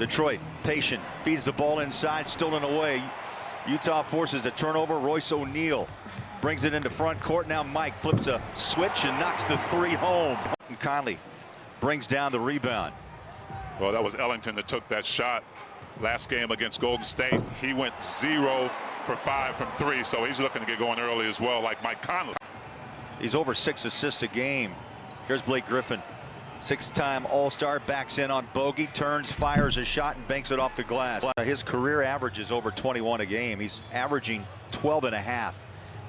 Detroit, patient, feeds the ball inside, stolen away. Utah forces a turnover. Royce O'Neal brings it into front court. Now Mike flips a switch and knocks the three home. And Conley brings down the rebound. Well, that was Ellington that took that shot last game against Golden State. He went 0 for 5 from 3, so he's looking to get going early as well, like Mike Conley. He's over 6 assists a game. Here's Blake Griffin, 6-time All-Star, backs in on Bogey, turns, fires a shot, and banks it off the glass. His career average is over 21 a game. He's averaging 12 and a half.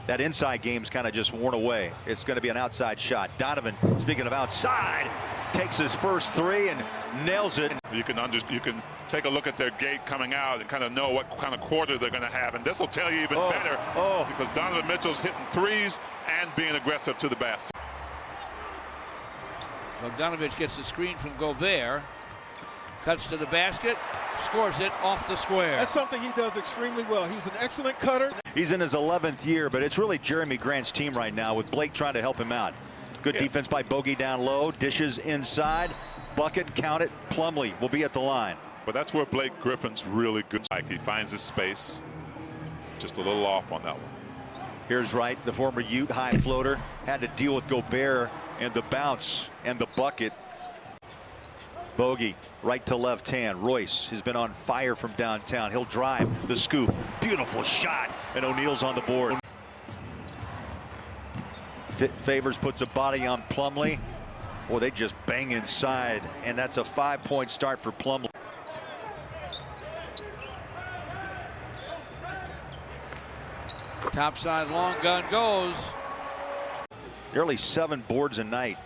That inside game's kind of just worn away. It's going to be an outside shot. Donovan, speaking of outside, takes his first three and nails it. You can take a look at their gate coming out and kind of know what kind of quarter they're going to have, and this will tell you even better because Donovan Mitchell's hitting threes and being aggressive to the basket. Bogdanovich gets the screen from Gobert, cuts to the basket, scores it off the square. That's something he does extremely well. He's an excellent cutter. He's in his 11th year, but it's really Jeremy Grant's team right now with Blake trying to help him out. Good defense by Bogey down low, dishes inside, bucket, count it. Plumlee will be at the line. But that's where Blake Griffin's really good. He finds his space. Just a little off on that one. Here's Wright, the former Ute high floater, had to deal with Gobert and the bounce and the bucket. Bogey, right to left hand. Royce has been on fire from downtown. He'll drive the scoop. Beautiful shot, and O'Neal's on the board. Favors puts a body on Plumlee. Boy, they just bang inside, and that's a 5-point start for Plumlee. Top side long gun goes. Nearly 7 boards a night.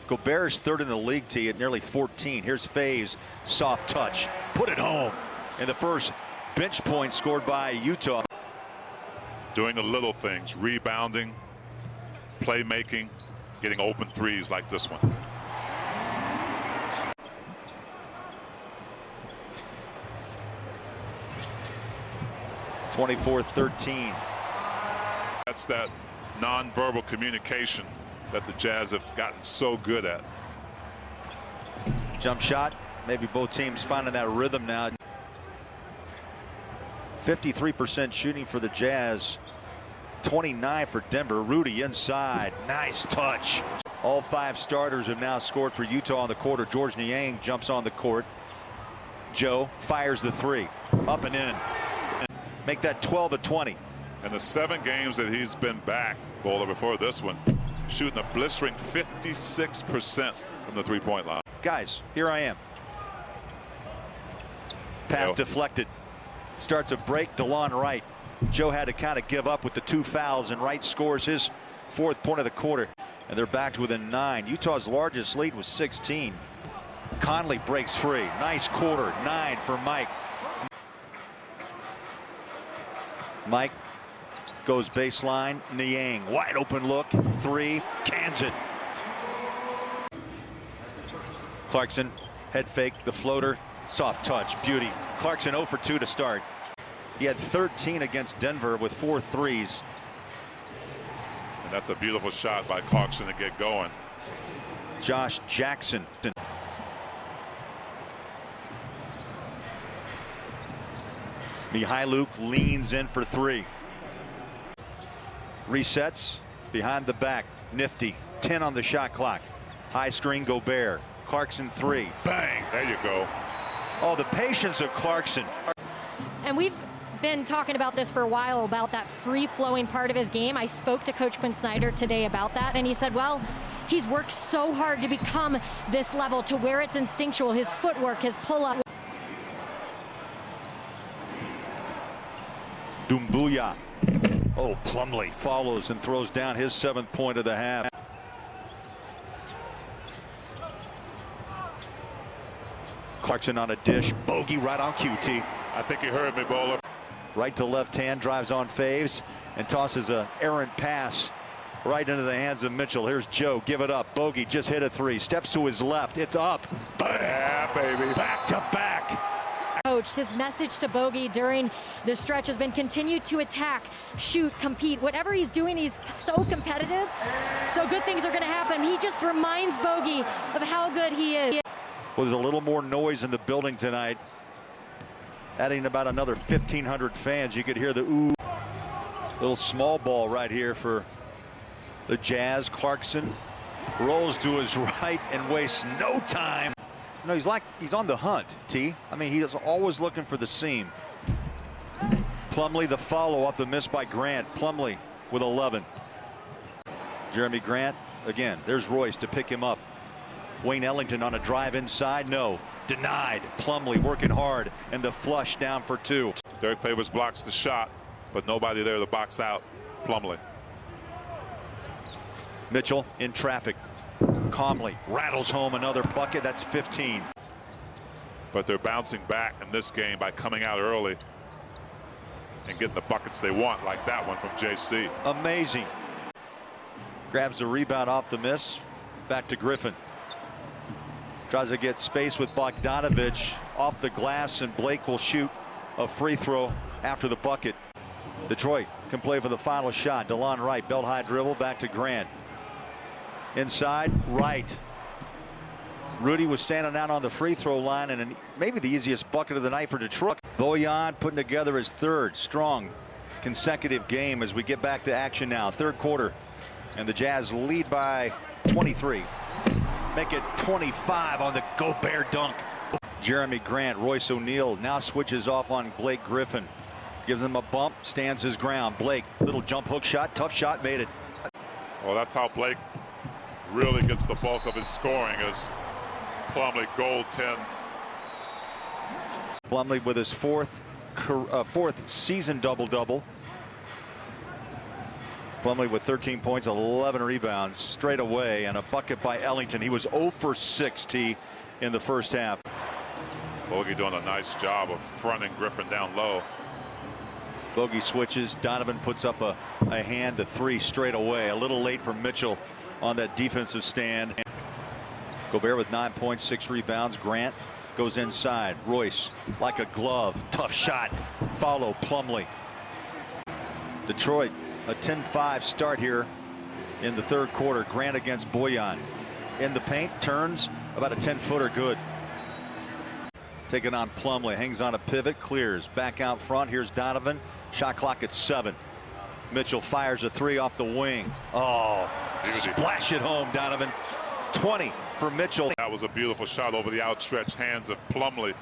Gobert is third in the league tee at nearly 14. Here's Faves, soft touch, put it home. And the first bench point scored by Utah. Doing the little things, rebounding, playmaking, getting open threes like this one. (24-13). That's that nonverbal communication that the Jazz have gotten so good at. Jump shot. Maybe both teams finding that rhythm now. 53% shooting for the Jazz. 29 for Denver. Rudy inside. Nice touch. All 5 starters have now scored for Utah on the quarter. George Niang jumps on the court. Joe fires the three. Up and in. Make that 12-20. And the 7 games that he's been back, Bowler, before this one, shooting a blistering 56% from the three-point line. Guys, here I am. Pass deflected. Starts a break. DeLon Wright. Joe had to kind of give up with the 2 fouls, and Wright scores his 4th point of the quarter. And they're back to within 9. Utah's largest lead was 16. Conley breaks free. Nice quarter. 9 for Mike. Mike goes baseline. Niang, wide open look. 3, cans it. Clarkson, head fake, the floater, soft touch, beauty. Clarkson 0 for 2 to start. He had 13 against Denver with 4 threes. And that's a beautiful shot by Clarkson to get going. Josh Jackson. Mihailuk leans in for 3. Resets behind the back. Nifty. 10 on the shot clock. High screen Gobert. Clarkson 3. Bang. There you go. Oh, the patience of Clarkson. And we've been talking about this for a while, about that free-flowing part of his game. I spoke to Coach Quinn Snyder today about that, and he said, well, he's worked so hard to become this level to where it's instinctual. His footwork, his pull-up. Doumbouya. Oh, Plumlee follows and throws down his 7th point of the half. Clarkson on a dish. Bogey right on QT. I think you heard me, Bowler. Right to left hand, drives on Faves and tosses an errant pass right into the hands of Mitchell. Here's Joe. Give it up. Bogey just hit a 3. Steps to his left. It's up. Bang. Yeah, baby. Back to back. Coach, his message to Bogey during the stretch has been continue to attack, shoot, compete. Whatever he's doing, he's so competitive. So good things are going to happen. He just reminds Bogey of how good he is. Well, there's a little more noise in the building tonight. adding about another 1,500 fans. You could hear the ooh. Little small ball right here for the Jazz. Clarkson rolls to his right and wastes no time. No, he's on the hunt, T. I mean, he is always looking for the seam. Plumlee the follow up the miss by Grant. Plumlee with 11. Jeremy Grant again. There's Royce to pick him up. Wayne Ellington on a drive inside. No. Denied. Plumlee working hard and the flush down for 2. Derek Favors blocks the shot, but nobody there to box out Plumlee. Mitchell in traffic. Calmly rattles home another bucket. That's 15. But they're bouncing back in this game by coming out early and getting the buckets they want, like that one from JC. Amazing. Grabs the rebound off the miss. Back to Griffin. Tries to get space with Bogdanovich off the glass, and Blake will shoot a free throw after the bucket. Detroit can play for the final shot. DeLon Wright, belt high dribble, back to Grant. Inside, Wright. Rudy was standing out on the free throw line, and maybe the easiest bucket of the night for Detroit. Bojan putting together his third strong consecutive game as we get back to action now. Third quarter, and the Jazz lead by 23. Make it 25 on the Gobert dunk. Jeremy Grant, Royce O'Neal now switches off on Blake Griffin. Gives him a bump, stands his ground. Blake, little jump hook shot, tough shot, made it. Well, that's how Blake really gets the bulk of his scoring, as Plumlee goaltends. Plumlee with his fourth season double-double. Plumlee with 13 points, 11 rebounds straight away, and a bucket by Ellington. He was 0 for 60 in the first half. Bogey doing a nice job of fronting Griffin down low. Bogey switches. Donovan puts up a hand to 3 straight away. A little late for Mitchell on that defensive stand. Gobert with 9 points, 6 rebounds. Grant goes inside. Royce like a glove. Tough shot. Follow Plumlee. Detroit a 10-5 start here in the third quarter. Grant against Bojan. In the paint, turns about a 10-footer good. Taking on Plumlee. Hangs on a pivot, clears. Back out front. Here's Donovan. Shot clock at 7. Mitchell fires a 3 off the wing. Oh, splash it home, Donovan. 20 for Mitchell. That was a beautiful shot over the outstretched hands of Plumlee,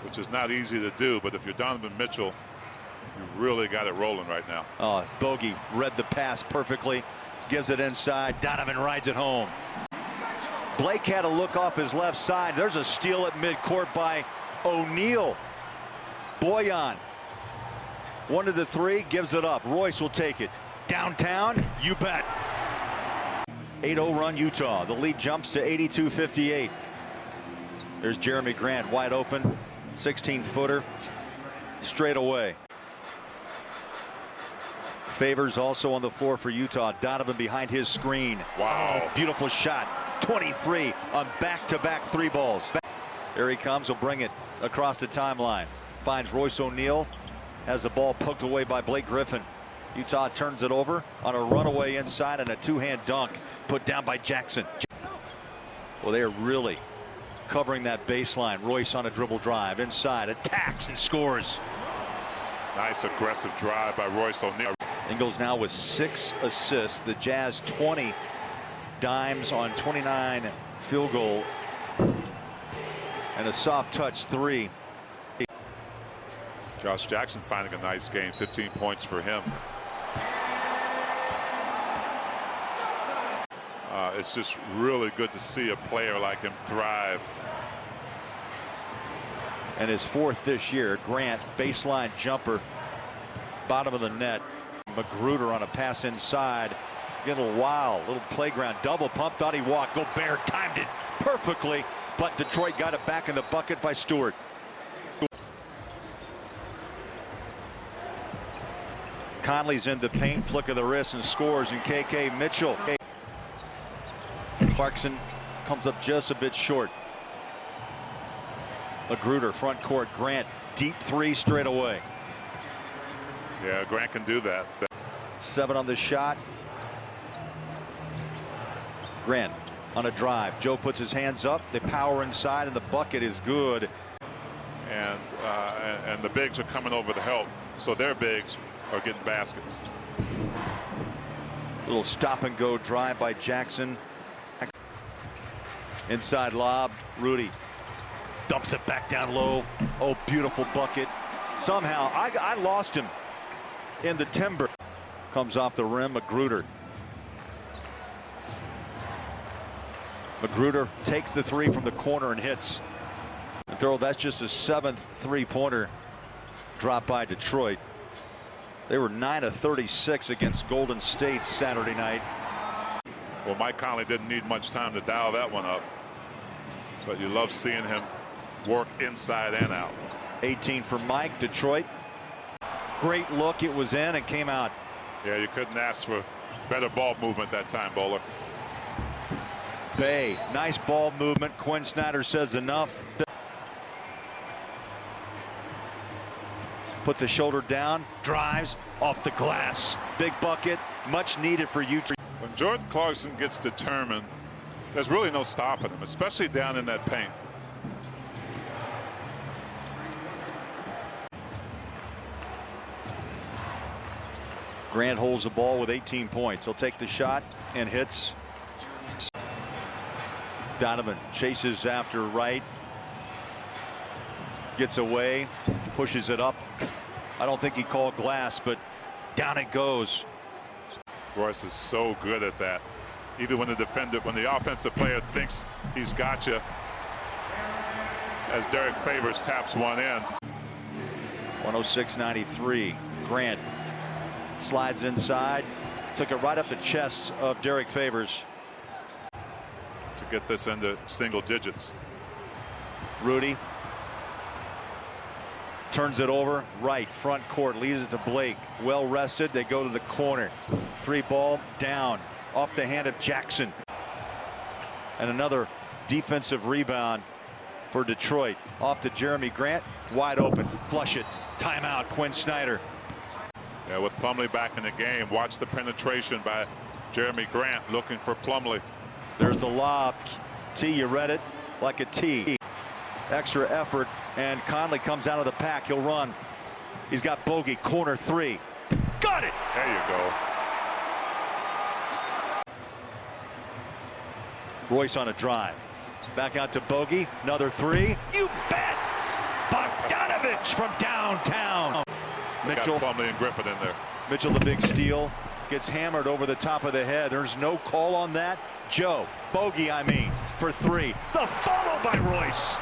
which is not easy to do, but if you're Donovan Mitchell, you really got it rolling right now. Oh, Bogey read the pass perfectly. Gives it inside. Donovan rides it home. Blake had a look off his left side. There's a steal at midcourt by O'Neal. Bojan. 1 to the 3, gives it up. Royce will take it. Downtown, you bet. 8-0 run Utah. The lead jumps to 82-58. There's Jeremy Grant wide open. 16-footer. Straight away. Favors also on the floor for Utah. Donovan behind his screen. Wow. Oh, beautiful shot. 23 on back-to-back 3 balls. There he comes. He'll bring it across the timeline. Finds Royce O'Neal. Has the ball poked away by Blake Griffin. Utah turns it over on a runaway inside and a 2-hand dunk put down by Jackson. Well, they are really covering that baseline. Royce on a dribble drive inside, attacks and scores. Nice aggressive drive by Royce O'Neal. Ingles now with 6 assists. The Jazz 20 dimes on 29 field goal and a soft touch 3. Josh Jackson finding a nice game. 15 points for him. It's just really good to see a player like him thrive. And his 4th this year. Grant, baseline jumper, bottom of the net. Magruder on a pass inside. Getting a little wild, little playground double pump. Thought he walked. Gobert timed it perfectly, but Detroit got it back in the bucket by Stewart. Conley's in the paint, flick of the wrist, and scores. And KK Mitchell. Clarkson comes up just a bit short. Magruder front court. Grant deep 3 straight away. Yeah, Grant can do that. 7 on the shot. Grant on a drive. Joe puts his hands up. They power inside, and the bucket is good. and the bigs are coming over to help, so their bigs are getting baskets. Little stop and go drive by Jackson. Inside lob, Rudy dumps it back down low. Oh, beautiful bucket. Somehow I lost him in the timber. Comes off the rim, Magruder. Magruder takes the three from the corner and hits. And throw, that's just a 7th three-pointer drop by Detroit. They were 9 of 36 against Golden State Saturday night. Well, Mike Conley didn't need much time to dial that one up, but you love seeing him work inside and out. 18 for Mike. Detroit. Great look. It was in and came out. Yeah, you couldn't ask for better ball movement that time, Bowler. Bay, nice ball movement. Quinn Snyder says enough. Puts a shoulder down, drives off the glass. Big bucket, much needed for Utah. When Jordan Clarkson gets determined, there's really no stopping him, especially down in that paint. Grant holds the ball with 18 points. He'll take the shot and hits. Donovan chases after Wright. Gets away, pushes it up. I don't think he called glass, but down it goes. Royce is so good at that. Even when the offensive player thinks he's got you, as Derek Favors taps one in. 106-93. Grant slides inside, took it right up the chest of Derek Favors to get this into single digits. Rudy turns it over, right front court, leaves it to Blake. Well rested, they go to the corner. Three ball down off the hand of Jackson. And another defensive rebound for Detroit. Off to Jeremy Grant, wide open, flush it, timeout, Quinn Snyder. Yeah, with Plumlee back in the game, watch the penetration by Jeremy Grant looking for Plumlee. There's the lob. T, you read it like a T. Extra effort, and Conley comes out of the pack. He'll run. He's got Bogey, corner three. Got it! There you go. Royce on a drive. Back out to Bogey. Another three. You bet! Bogdanovich from downtown. Mitchell. Got Plumlee and Griffin in there. Mitchell, the big steal. Gets hammered over the top of the head. There's no call on that. Joe, Bogey, I mean, for three. The follow by Royce.